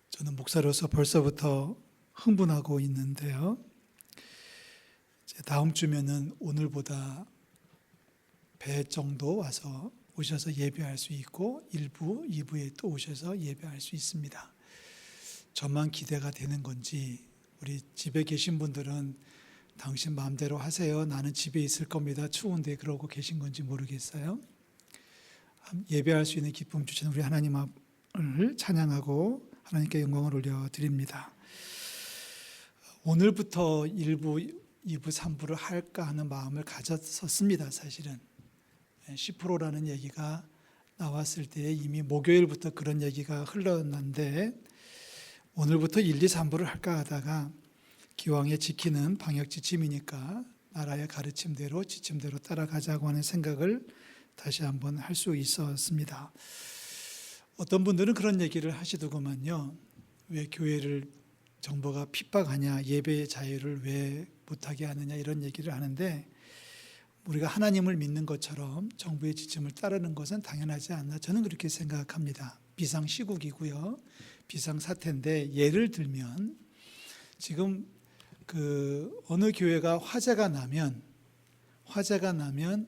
저는 목사로서 벌써부터 흥분하고 있는데요. 이제 다음 주면은 오늘보다 배 정도 와서 오셔서 예배할 수 있고 1부, 2부에 또 오셔서 예배할 수 있습니다. 저만 기대가 되는 건지 우리 집에 계신 분들은 당신 마음대로 하세요. 나는 집에 있을 겁니다. 추운데 그러고 계신 건지 모르겠어요. 예배할 수 있는 기쁨 주신 우리 하나님을 찬양하고 하나님께 영광을 올려드립니다. 오늘부터 1부, 2부, 3부를 할까 하는 마음을 가졌었습니다. 사실은 10%라는 얘기가 나왔을 때 이미 목요일부터 그런 얘기가 흘렀는데 오늘부터 1, 2, 3부를 할까 하다가 기왕에 지키는 방역 지침이니까 나라의 가르침대로 지침대로 따라가자고 하는 생각을 다시 한번 할 수 있었습니다. 어떤 분들은 그런 얘기를 하시더구만요. 왜 교회를 정부가 핍박하냐, 예배의 자유를 왜 못하게 하느냐 이런 얘기를 하는데 우리가 하나님을 믿는 것처럼 정부의 지침을 따르는 것은 당연하지 않나 저는 그렇게 생각합니다. 비상시국이고요. 비상사태인데 예를 들면 지금 어느 교회가 화재가 나면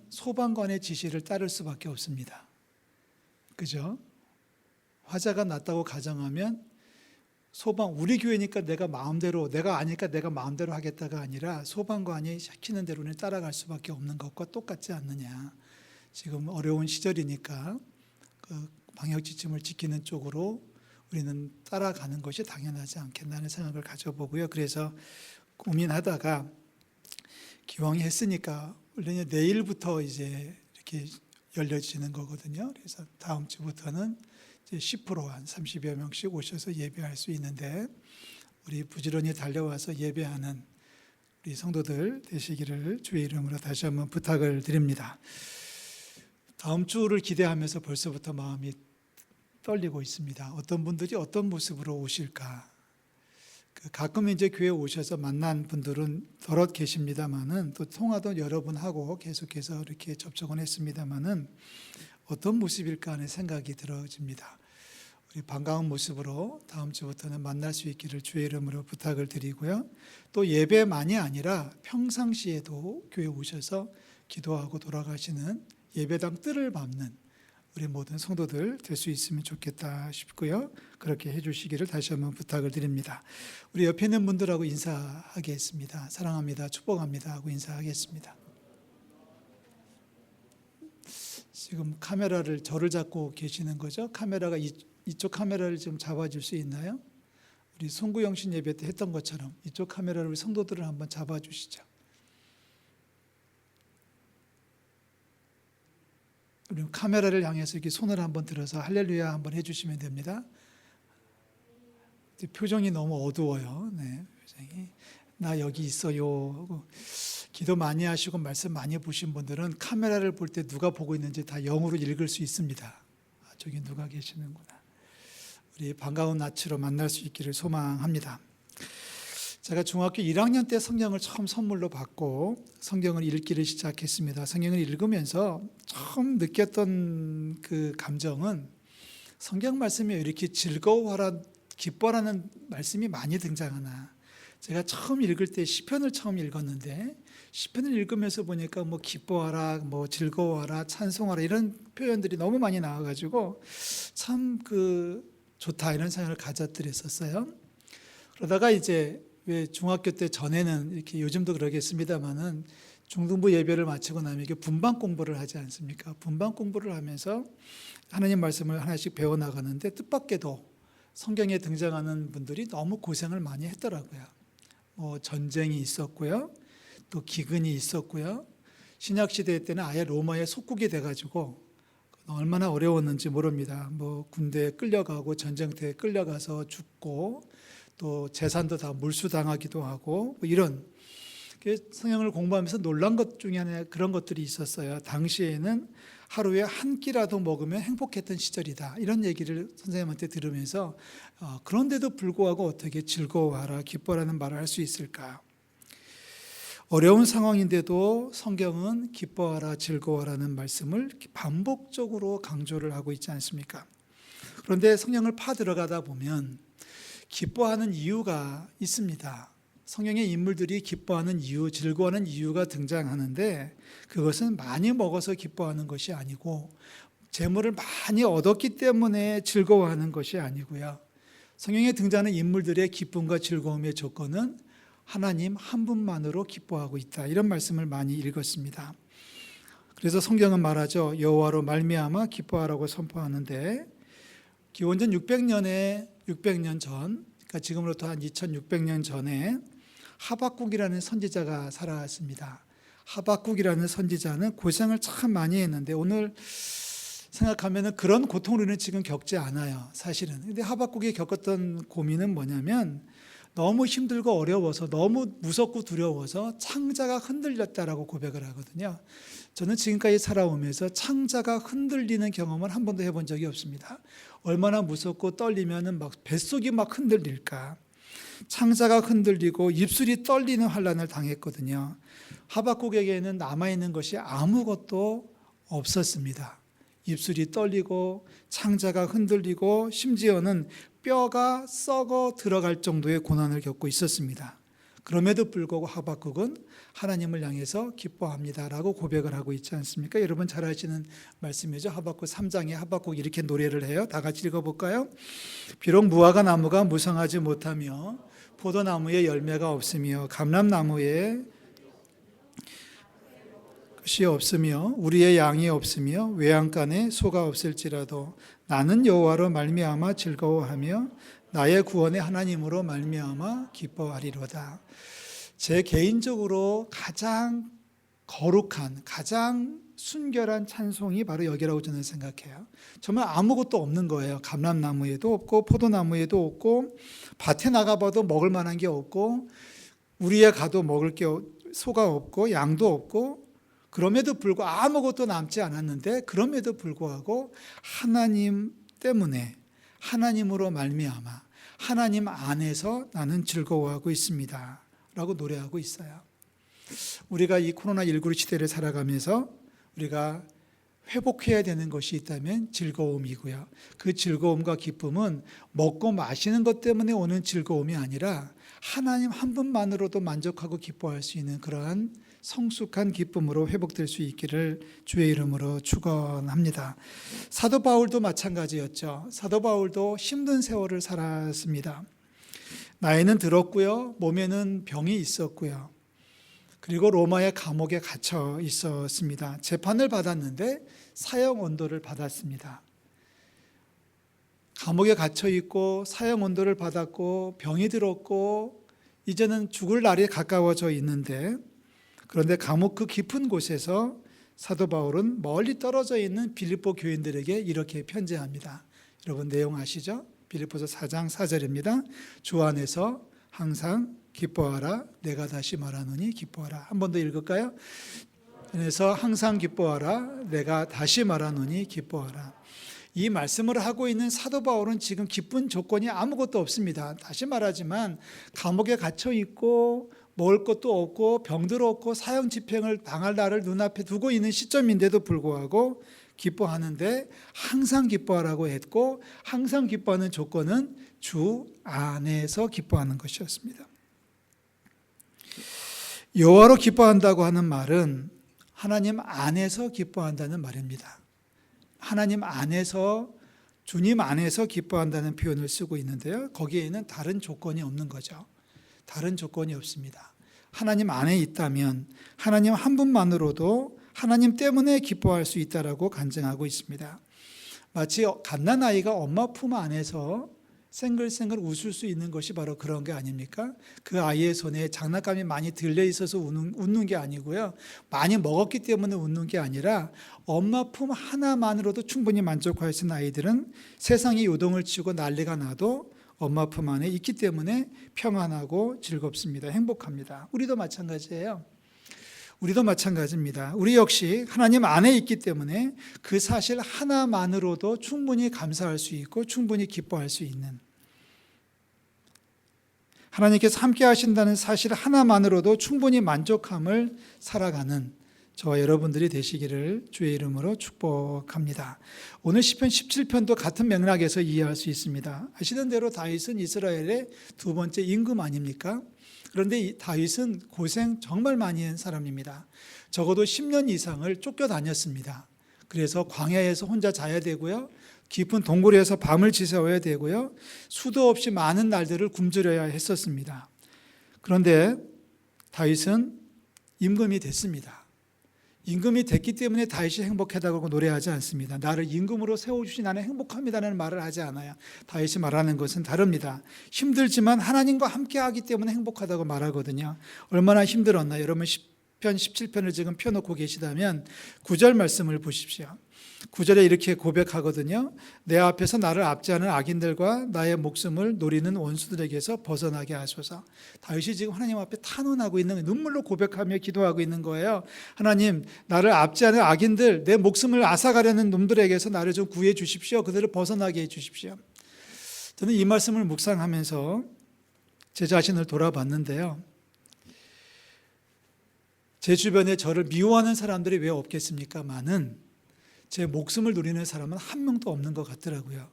소방관의 지시를 따를 수밖에 없습니다. 그죠? 화재가 났다고 가정하면 우리 교회니까 내가 아니까 내가 마음대로 하겠다가 아니라 소방관이 시키는 대로는 따라갈 수밖에 없는 것과 똑같지 않느냐. 지금 어려운 시절이니까 그 방역 지침을 지키는 쪽으로 우리는 따라가는 것이 당연하지 않겠나는 생각을 가져보고요. 그래서 고민하다가 기왕에 했으니까 원래 내일부터 이제 이렇게 열려지는 거거든요. 그래서 다음 주부터는 이제 10% 한 30여 명씩 오셔서 예배할 수 있는데 우리 부지런히 달려와서 예배하는 우리 성도들 되시기를 주의 이름으로 다시 한번 부탁을 드립니다. 다음 주를 기대하면서 벌써부터 마음이 떨리고 있습니다. 어떤 분들이 어떤 모습으로 오실까? 가끔 이제 교회 오셔서 만난 분들은 더럿 계십니다만은 또 통화도 여러 분 하고 계속해서 이렇게 접촉은 했습니다만은 어떤 모습일까 하는 생각이 들어집니다. 우리 반가운 모습으로 다음 주부터는 만날 수 있기를 주의 이름으로 부탁을 드리고요. 또 예배만이 아니라 평상시에도 교회 오셔서 기도하고 돌아가시는 예배당 뜰을 밟는 우리 모든 성도들 될 수 있으면 좋겠다 싶고요. 그렇게 해주시기를 다시 한번 부탁을 드립니다. 우리 옆에 있는 분들하고 인사하겠습니다. 사랑합니다. 축복합니다 하고 인사하겠습니다. 지금 카메라를 저를 잡고 계시는 거죠? 카메라가 이쪽 카메라를 좀 잡아줄 수 있나요? 우리 송구영신 예배 때 했던 것처럼 이쪽 카메라를 우리 성도들을 한번 잡아주시죠. 우리 카메라를 향해서 이렇게 손을 한번 들어서 할렐루야 한번 해주시면 됩니다. 표정이 너무 어두워요. 네, 표정이 나 여기 있어요. 기도 많이 하시고 말씀 많이 보신 분들은 카메라를 볼 때 누가 보고 있는지 다 영으로 읽을 수 있습니다. 저기 누가 계시는구나. 우리 반가운 낯으로 만날 수 있기를 소망합니다. 제가 중학교 1학년 때 성경을 처음 선물로 받고 성경을 읽기를 시작했습니다. 성경을 읽으면서 처음 느꼈던 그 감정은 성경 말씀이 이렇게 즐거워하라, 기뻐라는 말씀이 많이 등장하나. 제가 처음 읽을 때 시편을 처음 읽었는데 시편을 읽으면서 보니까 뭐 기뻐하라, 뭐 즐거워하라, 찬송하라 이런 표현들이 너무 많이 나와가지고 참 좋다 이런 생각을 가졌더랬었어요. 그러다가 이제 왜 중학교 때 전에는 이렇게 요즘도 그러겠습니다만은 중등부 예배를 마치고 나면 이게 분반 공부를 하지 않습니까? 분반 공부를 하면서 하나님 말씀을 하나씩 배워 나가는데 뜻밖에도 성경에 등장하는 분들이 너무 고생을 많이 했더라고요. 뭐 전쟁이 있었고요, 또 기근이 있었고요. 신약 시대 때는 아예 로마의 속국이 돼가지고 얼마나 어려웠는지 모릅니다. 뭐 군대에 끌려가고 전쟁터에 끌려가서 죽고 또 재산도 다 몰수당하기도 하고 뭐 이런 성경을 공부하면서 놀란 것 중에 하나 그런 것들이 있었어요. 당시에는 하루에 한 끼라도 먹으면 행복했던 시절이다. 이런 얘기를 선생님한테 들으면서 그런데도 불구하고 어떻게 즐거워하라, 기뻐라는 말을 할 수 있을까? 어려운 상황인데도 성경은 기뻐하라, 즐거워하라는 말씀을 반복적으로 강조를 하고 있지 않습니까? 그런데 성경을 파 들어가다 보면 기뻐하는 이유가 있습니다. 성경의 인물들이 기뻐하는 이유, 즐거워하는 이유가 등장하는데 그것은 많이 먹어서 기뻐하는 것이 아니고 재물을 많이 얻었기 때문에 즐거워하는 것이 아니고요. 성경에 등장하는 인물들의 기쁨과 즐거움의 조건은 하나님 한 분만으로 기뻐하고 있다. 이런 말씀을 많이 읽었습니다. 그래서 성경은 말하죠. 여호와로 말미암아 기뻐하라고 선포하는데 기원전 600년 전, 그러니까 지금으로부터 한 2600년 전에 하박국이라는 선지자가 살아왔습니다. 하박국이라는 선지자는 고생을 참 많이 했는데 오늘 생각하면 그런 고통을 우리는 지금 겪지 않아요. 사실은. 근데 하박국이 겪었던 고민은 뭐냐면 너무 힘들고 어려워서 너무 무섭고 두려워서 창자가 흔들렸다라고 고백을 하거든요. 저는 지금까지 살아오면서 창자가 흔들리는 경험을 한 번도 해본 적이 없습니다. 얼마나 무섭고 떨리면은 막 뱃속이 막 흔들릴까. 창자가 흔들리고 입술이 떨리는 환난을 당했거든요. 하박국에게는 남아있는 것이 아무것도 없었습니다. 입술이 떨리고 창자가 흔들리고 심지어는 뼈가 썩어 들어갈 정도의 고난을 겪고 있었습니다. 그럼에도 불구하고 하박국은 하나님을 향해서 기뻐합니다라고 고백을 하고 있지 않습니까? 여러분 잘 아시는 말씀이죠. 하박국 3장에 하박국 이렇게 노래를 해요. 다 같이 읽어볼까요? 비록 무화과 나무가 무성하지 못하며 포도나무에 열매가 없으며 감람나무에 것이 없으며 우리의 양이 없으며 외양간에 소가 없을지라도 나는 여호와로 말미암아 즐거워하며 나의 구원의 하나님으로 말미암아 기뻐하리로다. 제 개인적으로 가장 거룩한, 가장 순결한 찬송이 바로 여기라고 저는 생각해요. 정말 아무것도 없는 거예요. 감람나무에도 없고 포도나무에도 없고 밭에 나가봐도 먹을 만한 게 없고 우리에 가도 먹을 게 소가 없고 양도 없고 그럼에도 불구하고 아무것도 남지 않았는데 그럼에도 불구하고 하나님 때문에 하나님으로 말미암아 하나님 안에서 나는 즐거워하고 있습니다 라고 노래하고 있어요. 우리가 이 코로나19 시대를 살아가면서 우리가 회복해야 되는 것이 있다면 즐거움이고요. 그 즐거움과 기쁨은 먹고 마시는 것 때문에 오는 즐거움이 아니라 하나님 한 분만으로도 만족하고 기뻐할 수 있는 그러한 성숙한 기쁨으로 회복될 수 있기를 주의 이름으로 축원합니다. 사도 바울도 마찬가지였죠. 사도 바울도 힘든 세월을 살았습니다. 나이는 들었고요. 몸에는 병이 있었고요. 그리고 로마의 감옥에 갇혀 있었습니다. 재판을 받았는데 사형 언도를 받았습니다. 감옥에 갇혀 있고 사형 언도를 받았고 병이 들었고 이제는 죽을 날이 가까워져 있는데 그런데 감옥 그 깊은 곳에서 사도 바울은 멀리 떨어져 있는 빌립보 교인들에게 이렇게 편지합니다. 여러분 내용 아시죠? 빌립보서 4장 4절입니다. 주 안에서 항상 기뻐하라. 내가 다시 말하노니 기뻐하라. 한 번 더 읽을까요? 그래서 항상 기뻐하라. 내가 다시 말하노니 기뻐하라. 이 말씀을 하고 있는 사도 바울은 지금 기쁜 조건이 아무것도 없습니다. 다시 말하지만 감옥에 갇혀 있고 먹을 것도 없고 병들어 없고 사형 집행을 당할 날을 눈앞에 두고 있는 시점인데도 불구하고 기뻐하는데 항상 기뻐하라고 했고 항상 기뻐하는 조건은 주 안에서 기뻐하는 것이었습니다. 여호와로 기뻐한다고 하는 말은 하나님 안에서 기뻐한다는 말입니다. 하나님 안에서 주님 안에서 기뻐한다는 표현을 쓰고 있는데요. 거기에는 다른 조건이 없는 거죠. 다른 조건이 없습니다. 하나님 안에 있다면 하나님 한 분만으로도 하나님 때문에 기뻐할 수 있다라고 간증하고 있습니다. 마치 갓난아이가 엄마 품 안에서 생글생글 웃을 수 있는 것이 바로 그런 게 아닙니까? 그 아이의 손에 장난감이 많이 들려 있어서 웃는 게 아니고요. 많이 먹었기 때문에 웃는 게 아니라 엄마 품 하나만으로도 충분히 만족할 수 있는 아이들은 세상이 요동을 치고 난리가 나도 엄마 품 안에 있기 때문에 평안하고 즐겁습니다. 행복합니다. 우리도 마찬가지예요. 우리도 마찬가지입니다. 우리 역시 하나님 안에 있기 때문에 그 사실 하나만으로도 충분히 감사할 수 있고 충분히 기뻐할 수 있는, 하나님께서 함께 하신다는 사실 하나만으로도 충분히 만족함을 살아가는 저와 여러분들이 되시기를 주의 이름으로 축복합니다. 오늘 시편 17편도 같은 맥락에서 이해할 수 있습니다. 아시는 대로 다윗은 이스라엘의 두 번째 임금 아닙니까? 그런데 이 다윗은 고생 정말 많이 한 사람입니다. 적어도 10년 이상을 쫓겨다녔습니다. 그래서 광야에서 혼자 자야 되고요. 깊은 동굴에서 밤을 지새워야 되고요. 수도 없이 많은 날들을 굶주려야 했었습니다. 그런데 다윗은 임금이 됐습니다. 임금이 됐기 때문에 다윗이 행복하다고 노래하지 않습니다. 나를 임금으로 세워주신 나는 행복합니다라는 말을 하지 않아요. 다윗이 말하는 것은 다릅니다. 힘들지만 하나님과 함께하기 때문에 행복하다고 말하거든요. 얼마나 힘들었나요? 여러분 10편, 17편을 지금 펴놓고 계시다면 9절 말씀을 보십시오. 9절에 이렇게 고백하거든요. 내 앞에서 나를 압제하는 악인들과 나의 목숨을 노리는 원수들에게서 벗어나게 하소서. 다윗이 지금 하나님 앞에 탄원하고 있는, 눈물로 고백하며 기도하고 있는 거예요. 하나님, 나를 압제하는 악인들, 내 목숨을 앗아가려는 놈들에게서 나를 좀 구해 주십시오. 그들을 벗어나게 해 주십시오. 저는 이 말씀을 묵상하면서 제 자신을 돌아봤는데요. 제 주변에 저를 미워하는 사람들이 왜 없겠습니까? 많은 제 목숨을 노리는 사람은 한 명도 없는 것 같더라고요.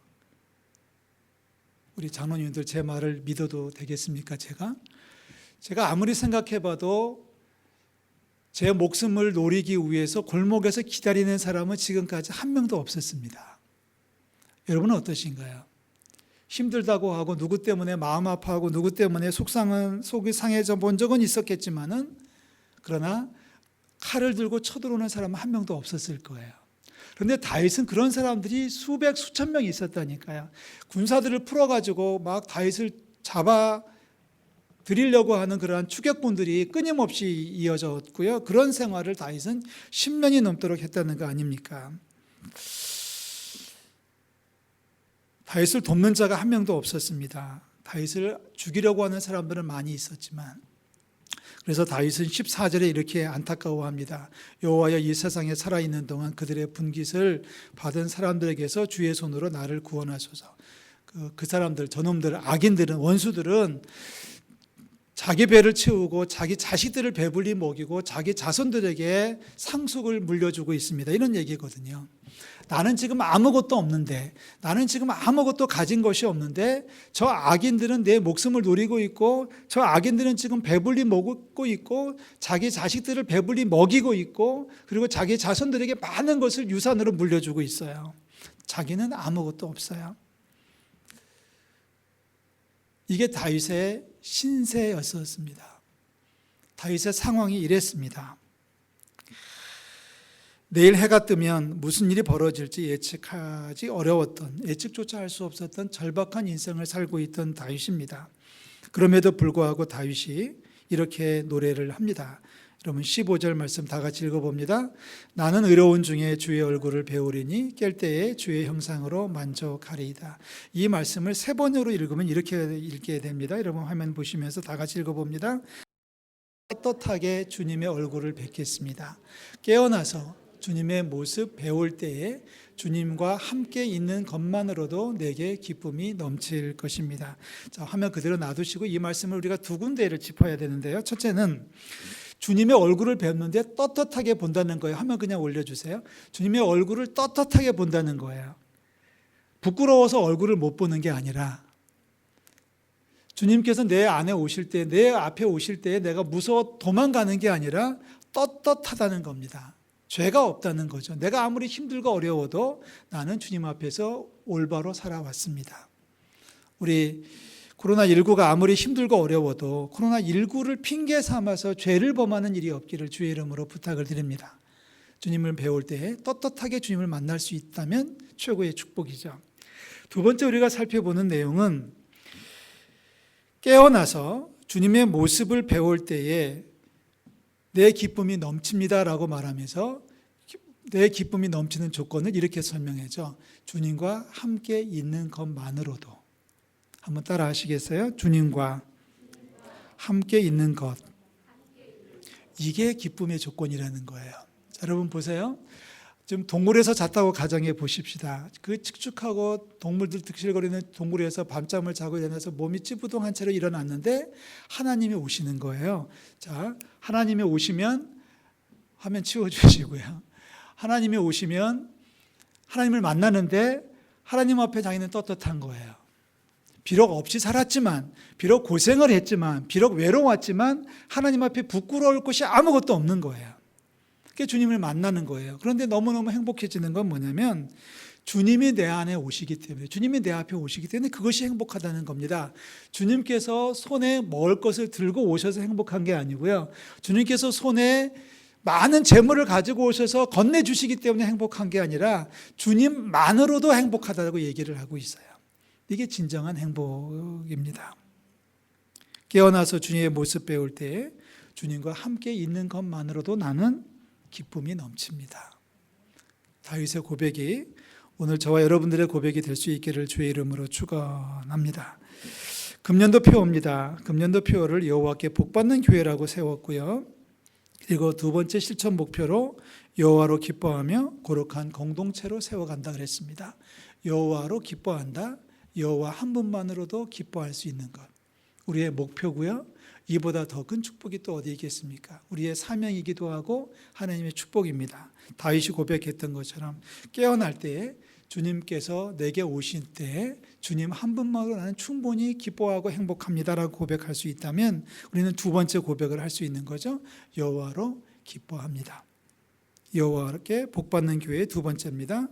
우리 장로님들 제 말을 믿어도 되겠습니까? 제가 아무리 생각해봐도 제 목숨을 노리기 위해서 골목에서 기다리는 사람은 지금까지 한 명도 없었습니다. 여러분은 어떠신가요? 힘들다고 하고 누구 때문에 마음 아파하고 누구 때문에 속이 상해져 본 적은 있었겠지만은 그러나 칼을 들고 쳐들어오는 사람은 한 명도 없었을 거예요. 그런데 다윗은 그런 사람들이 수백 수천 명이 있었다니까요. 군사들을 풀어가지고 막 다윗을 잡아 드리려고 하는 그러한 추격군들이 끊임없이 이어졌고요. 그런 생활을 다윗은 10년이 넘도록 했다는 거 아닙니까? 다윗을 돕는 자가 한 명도 없었습니다. 다윗을 죽이려고 하는 사람들은 많이 있었지만, 그래서 다윗은 14절에 이렇게 안타까워합니다. 여호와여, 이 세상에 살아있는 동안 그들의 분깃을 받은 사람들에게서 주의 손으로 나를 구원하소서. 그 사람들, 저놈들, 악인들은, 원수들은 자기 배를 채우고 자기 자식들을 배불리 먹이고 자기 자손들에게 상속을 물려주고 있습니다. 이런 얘기거든요. 나는 지금 아무것도 없는데, 나는 지금 아무것도 가진 것이 없는데 저 악인들은 내 목숨을 노리고 있고, 저 악인들은 지금 배불리 먹고 있고 자기 자식들을 배불리 먹이고 있고, 그리고 자기 자손들에게 많은 것을 유산으로 물려주고 있어요. 자기는 아무것도 없어요. 이게 다윗의 신세였었습니다. 다윗의 상황이 이랬습니다. 내일 해가 뜨면 무슨 일이 벌어질지 예측하기 어려웠던, 예측조차 할 수 없었던 절박한 인생을 살고 있던 다윗입니다. 그럼에도 불구하고 다윗이 이렇게 노래를 합니다. 여러분 15절 말씀 다 같이 읽어봅니다. 나는 의로운 중에 주의 얼굴을 배우리니 깰 때에 주의 형상으로 만족하리이다. 이 말씀을 세 번으로 읽으면 이렇게 읽게 됩니다. 여러분 화면 보시면서 다 같이 읽어봅니다. 떳떳하게 주님의 얼굴을 뵙겠습니다. 깨어나서 주님의 모습 배울 때에 주님과 함께 있는 것만으로도 내게 기쁨이 넘칠 것입니다. 자, 화면 그대로 놔두시고 이 말씀을 우리가 두 군데를 짚어야 되는데요. 첫째는 주님의 얼굴을 뵙는데 떳떳하게 본다는 거예요. 화면 그냥 올려주세요. 주님의 얼굴을 떳떳하게 본다는 거예요. 부끄러워서 얼굴을 못 보는 게 아니라 주님께서 내 안에 오실 때, 내 앞에 오실 때 내가 무서워 도망가는 게 아니라 떳떳하다는 겁니다. 죄가 없다는 거죠. 내가 아무리 힘들고 어려워도 나는 주님 앞에서 올바로 살아왔습니다. 우리 코로나19가 아무리 힘들고 어려워도 코로나19를 핑계 삼아서 죄를 범하는 일이 없기를 주의 이름으로 부탁을 드립니다. 주님을 배울 때 떳떳하게 주님을 만날 수 있다면 최고의 축복이죠. 두 번째 우리가 살펴보는 내용은 깨어나서 주님의 모습을 배울 때에 내 기쁨이 넘칩니다라고 말하면서 내 기쁨이 넘치는 조건을 이렇게 설명해줘. 주님과 함께 있는 것만으로도. 한번 따라 하시겠어요? 주님과 함께 있는 것. 이게 기쁨의 조건이라는 거예요. 자, 여러분 보세요. 지금 동굴에서 잤다고 가정해 보십시다. 그 축축하고 동물들 득실거리는 동굴에서 밤잠을 자고 일어나서 몸이 찌부둥한 채로 일어났는데 하나님이 오시는 거예요. 자, 하나님이 오시면 하면 치워주시고요. 하나님이 오시면 하나님을 만나는데 하나님 앞에 자기는 떳떳한 거예요. 비록 없이 살았지만, 비록 고생을 했지만, 비록 외로웠지만 하나님 앞에 부끄러울 것이 아무것도 없는 거예요. 그게 주님을 만나는 거예요. 그런데 너무너무 행복해지는 건 뭐냐면 주님이 내 안에 오시기 때문에, 주님이 내 앞에 오시기 때문에 그것이 행복하다는 겁니다. 주님께서 손에 먹을 것을 들고 오셔서 행복한 게 아니고요. 주님께서 손에 많은 재물을 가지고 오셔서 건네주시기 때문에 행복한 게 아니라 주님만으로도 행복하다고 얘기를 하고 있어요. 이게 진정한 행복입니다. 깨어나서 주님의 모습 배울 때 주님과 함께 있는 것만으로도 나는 기쁨이 넘칩니다. 다윗의 고백이 오늘 저와 여러분들의 고백이 될 수 있기를 주의 이름으로 축원합니다. 금년도 표어입니다. 금년도 표어를 여호와께 복받는 교회라고 세웠고요. 그리고 두 번째 실천 목표로 여호와로 기뻐하며 거룩한 공동체로 세워간다 그랬습니다. 여호와로 기뻐한다. 여호와 한 분만으로도 기뻐할 수 있는 것. 우리의 목표고요. 이보다 더 큰 축복이 또 어디 있겠습니까? 우리의 사명이기도 하고 하나님의 축복입니다. 다윗이 고백했던 것처럼 깨어날 때에 주님께서 내게 오신 때에 주님 한 분만으로 나는 충분히 기뻐하고 행복합니다라고 고백할 수 있다면 우리는 두 번째 고백을 할 수 있는 거죠. 여호와로 기뻐합니다. 여호와께 복받는 교회의 두 번째입니다.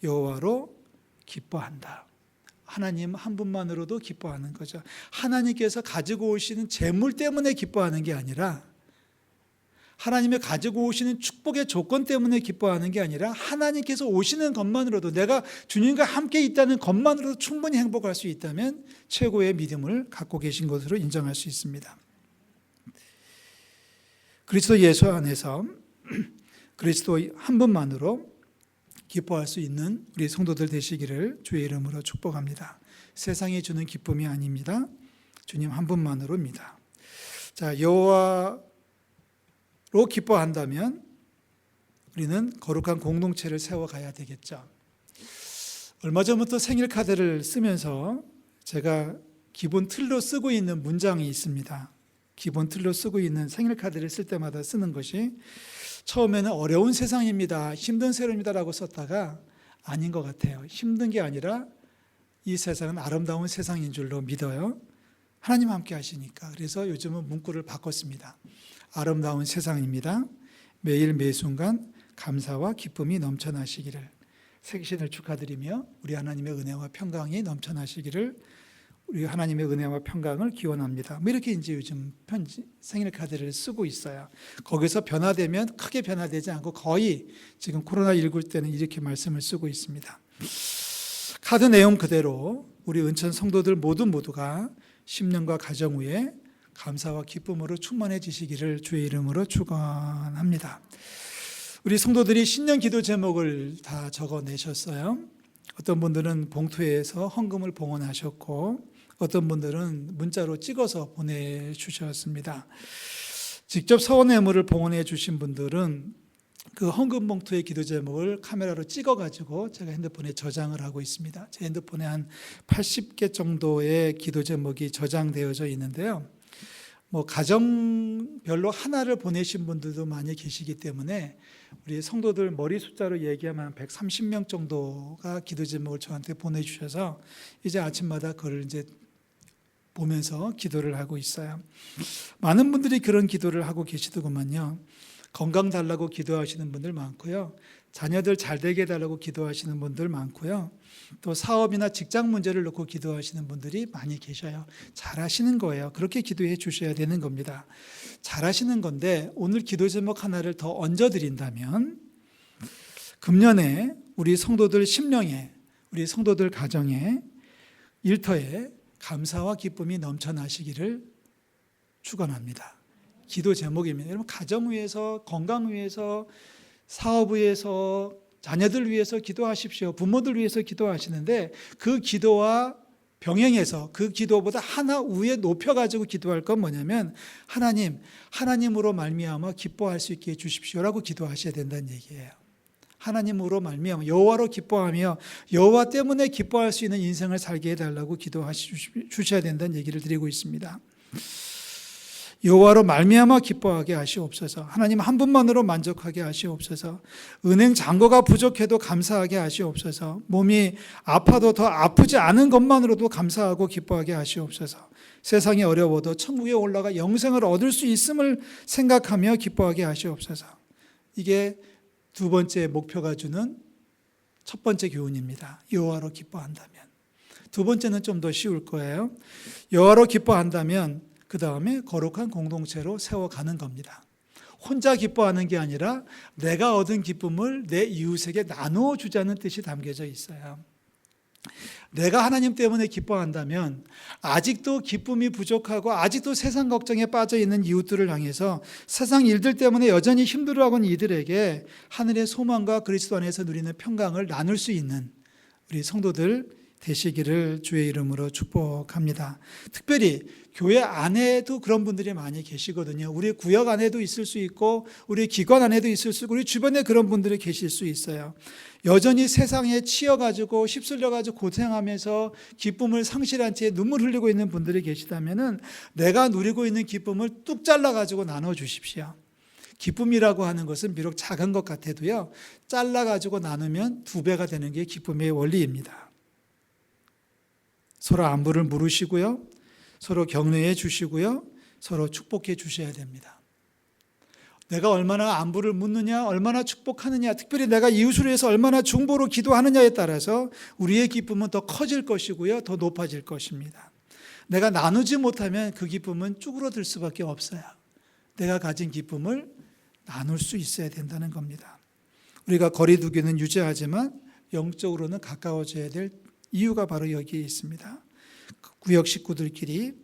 여호와로 기뻐한다. 하나님 한 분만으로도 기뻐하는 거죠. 하나님께서 가지고 오시는 재물 때문에 기뻐하는 게 아니라 하나님의 가지고 오시는 축복의 조건 때문에 기뻐하는 게 아니라 하나님께서 오시는 것만으로도 내가 주님과 함께 있다는 것만으로도 충분히 행복할 수 있다면 최고의 믿음을 갖고 계신 것으로 인정할 수 있습니다. 그리스도 예수 안에서 그리스도 한 분만으로 기뻐할 수 있는 우리 성도들 되시기를 주의 이름으로 축복합니다. 세상이 주는 기쁨이 아닙니다. 주님 한 분만으로입니다. 자, 여호와로 기뻐한다면 우리는 거룩한 공동체를 세워가야 되겠죠. 얼마 전부터 생일 카드를 쓰면서 제가 기본 틀로 쓰고 있는 문장이 있습니다. 기본 틀로 쓰고 있는 생일 카드를 쓸 때마다 쓰는 것이 처음에는 어려운 세상입니다. 힘든 세상입니다라고 썼다가 아닌 것 같아요. 힘든 게 아니라 이 세상은 아름다운 세상인 줄로 믿어요. 하나님 함께 하시니까. 그래서 요즘은 문구를 바꿨습니다. 아름다운 세상입니다. 매일 매순간 감사와 기쁨이 넘쳐나시기를. 생신을 축하드리며 우리 하나님의 은혜와 평강이 넘쳐나시기를 우리 하나님의 은혜와 평강을 기원합니다. 이렇게 이제 요즘 생일 카드를 쓰고 있어요. 거기서 변화되면 크게 변화되지 않고 거의 지금 코로나19 때는 이렇게 말씀을 쓰고 있습니다. 카드 내용 그대로 우리 은천 성도들 모두가 10년과 가정 후에 감사와 기쁨으로 충만해지시기를 주의 이름으로 축원합니다. 우리 성도들이 신년 기도 제목을 다 적어내셨어요. 어떤 분들은 봉투에서 헌금을 봉헌하셨고 어떤 분들은 문자로 찍어서 보내주셨습니다. 직접 서원예물을 봉헌해 주신 분들은 그 헌금 봉투의 기도 제목을 카메라로 찍어가지고 제가 핸드폰에 저장을 하고 있습니다. 제 핸드폰에 한 80개 정도의 기도 제목이 저장되어져 있는데요. 가정별로 하나를 보내신 분들도 많이 계시기 때문에 우리 성도들 머리 숫자로 얘기하면 한 130명 정도가 기도 제목을 저한테 보내주셔서 이제 아침마다 그걸 이제 보면서 기도를 하고 있어요. 많은 분들이 그런 기도를 하고 계시더구만요. 건강 달라고 기도하시는 분들 많고요. 자녀들 잘 되게 해달라고 기도하시는 분들 많고요. 또 사업이나 직장 문제를 놓고 기도하시는 분들이 많이 계셔요. 잘하시는 거예요. 그렇게 기도해 주셔야 되는 겁니다. 잘하시는 건데 오늘 기도 제목 하나를 더 얹어드린다면 금년에 우리 성도들 심령에 우리 성도들 가정에 일터에 감사와 기쁨이 넘쳐나시기를 축원합니다. 기도 제목입니다. 여러분 가정 위해서 건강 위해서 사업 위해서 자녀들 위해서 기도하십시오. 부모들 위해서 기도하시는데 그 기도와 병행해서 그 기도보다 하나 위에 높여가지고 기도할 건 뭐냐면 하나님으로 말미암아 기뻐할 수 있게 해주십시오라고 기도하셔야 된다는 얘기예요. 하나님으로 말미암아 여호와로 기뻐하며 여호와 때문에 기뻐할 수 있는 인생을 살게 해달라고 기도하셔야 된다는 얘기를 드리고 있습니다. 여호와로 말미암아 기뻐하게 하시옵소서. 하나님 한 분만으로 만족하게 하시옵소서. 은행 잔고가 부족해도 감사하게 하시옵소서. 몸이 아파도 더 아프지 않은 것만으로도 감사하고 기뻐하게 하시옵소서. 세상이 어려워도 천국에 올라가 영생을 얻을 수 있음을 생각하며 기뻐하게 하시옵소서. 이게 두 번째 목표가 주는 첫 번째 교훈입니다. 여호와로 기뻐한다면. 두 번째는 좀 더 쉬울 거예요. 여호와로 기뻐한다면 그 다음에 거룩한 공동체로 세워가는 겁니다. 혼자 기뻐하는 게 아니라 내가 얻은 기쁨을 내 이웃에게 나누어 주자는 뜻이 담겨져 있어요. 내가 하나님 때문에 기뻐한다면 아직도 기쁨이 부족하고 아직도 세상 걱정에 빠져 있는 이웃들을 향해서 세상 일들 때문에 여전히 힘들어하는 이들에게 하늘의 소망과 그리스도 안에서 누리는 평강을 나눌 수 있는 우리 성도들 되시기를 주의 이름으로 축복합니다. 특별히 교회 안에도 그런 분들이 많이 계시거든요. 우리 구역 안에도 있을 수 있고 우리 기관 안에도 있을 수 있고 우리 주변에 그런 분들이 계실 수 있어요. 여전히 세상에 치여가지고 휩쓸려가지고 고생하면서 기쁨을 상실한 채 눈물 흘리고 있는 분들이 계시다면 내가 누리고 있는 기쁨을 뚝 잘라가지고 나눠주십시오. 기쁨이라고 하는 것은 비록 작은 것 같아도요, 잘라가지고 나누면 2배가 되는 게 기쁨의 원리입니다. 서로 안부를 물으시고요, 서로 격려해 주시고요, 서로 축복해 주셔야 됩니다. 내가 얼마나 안부를 묻느냐, 얼마나 축복하느냐, 특별히 내가 이웃을 위해서 얼마나 중보로 기도하느냐에 따라서 우리의 기쁨은 더 커질 것이고요, 더 높아질 것입니다. 내가 나누지 못하면 그 기쁨은 쭈그러들 수밖에 없어요. 내가 가진 기쁨을 나눌 수 있어야 된다는 겁니다. 우리가 거리두기는 유지하지만 영적으로는 가까워져야 될 이유가 바로 여기에 있습니다. 구역 식구들끼리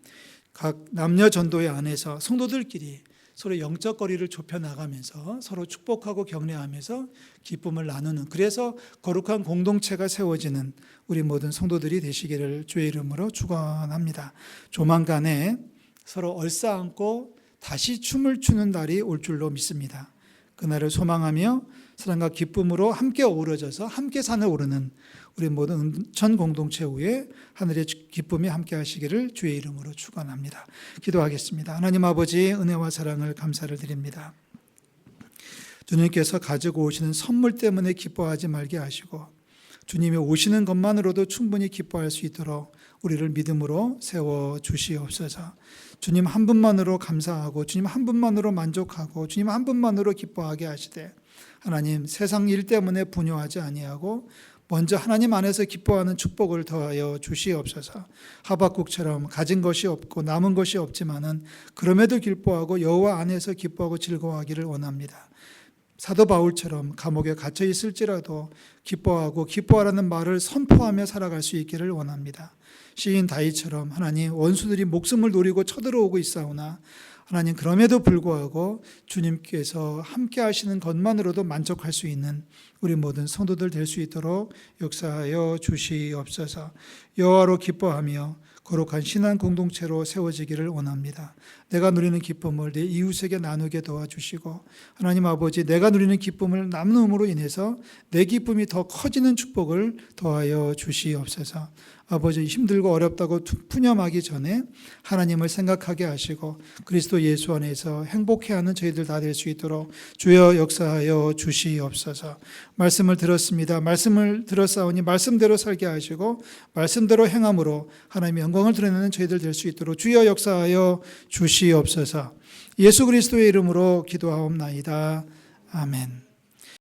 각 남녀 전도회 안에서 성도들끼리 서로 영적 거리를 좁혀나가면서 서로 축복하고 격려하면서 기쁨을 나누는, 그래서 거룩한 공동체가 세워지는 우리 모든 성도들이 되시기를 주의 이름으로 축원합니다. 조만간에 서로 얼싸안고 다시 춤을 추는 날이 올 줄로 믿습니다. 그날을 소망하며 사랑과 기쁨으로 함께 어우러져서 함께 산을 오르는 우리 모든 전 공동체 위에 하늘의 기쁨이 함께 하시기를 주의 이름으로 축원합니다. 기도하겠습니다. 하나님 아버지, 은혜와 사랑을 감사를 드립니다. 주님께서 가지고 오시는 선물 때문에 기뻐하지 말게 하시고 주님이 오시는 것만으로도 충분히 기뻐할 수 있도록 우리를 믿음으로 세워 주시옵소서. 주님 한 분만으로 감사하고 주님 한 분만으로 만족하고 주님 한 분만으로 기뻐하게 하시되 하나님 세상 일 때문에 분요하지 아니하고 먼저 하나님 안에서 기뻐하는 축복을 더하여 주시옵소서. 하박국처럼 가진 것이 없고 남은 것이 없지만은 그럼에도 기뻐하고 여호와 안에서 기뻐하고 즐거워하기를 원합니다. 사도 바울처럼 감옥에 갇혀 있을지라도 기뻐하고 기뻐하라는 말을 선포하며 살아갈 수 있기를 원합니다. 시인 다윗처럼 하나님 원수들이 목숨을 노리고 쳐들어오고 있사오나 하나님 그럼에도 불구하고 주님께서 함께 하시는 것만으로도 만족할 수 있는 우리 모든 성도들 될 수 있도록 역사하여 주시옵소서. 여호와로 기뻐하며 거룩한 신앙 공동체로 세워지기를 원합니다. 내가 누리는 기쁨을 내 이웃에게 나누게 도와주시고 하나님 아버지, 내가 누리는 기쁨을 나눔으로 인해서 내 기쁨이 더 커지는 축복을 더하여 주시옵소서. 아버지, 힘들고 어렵다고 푸념하기 전에 하나님을 생각하게 하시고 그리스도 예수 안에서 행복해하는 저희들 다 될 수 있도록 주여 역사하여 주시옵소서. 말씀을 들었습니다. 말씀을 들었사오니 말씀대로 살게 하시고 말씀대로 행함으로 하나님의 영광을 드러내는 저희들 될 수 있도록 주여 역사하여 주시옵소서. 예수 그리스도의 이름으로 기도하옵나이다. 아멘.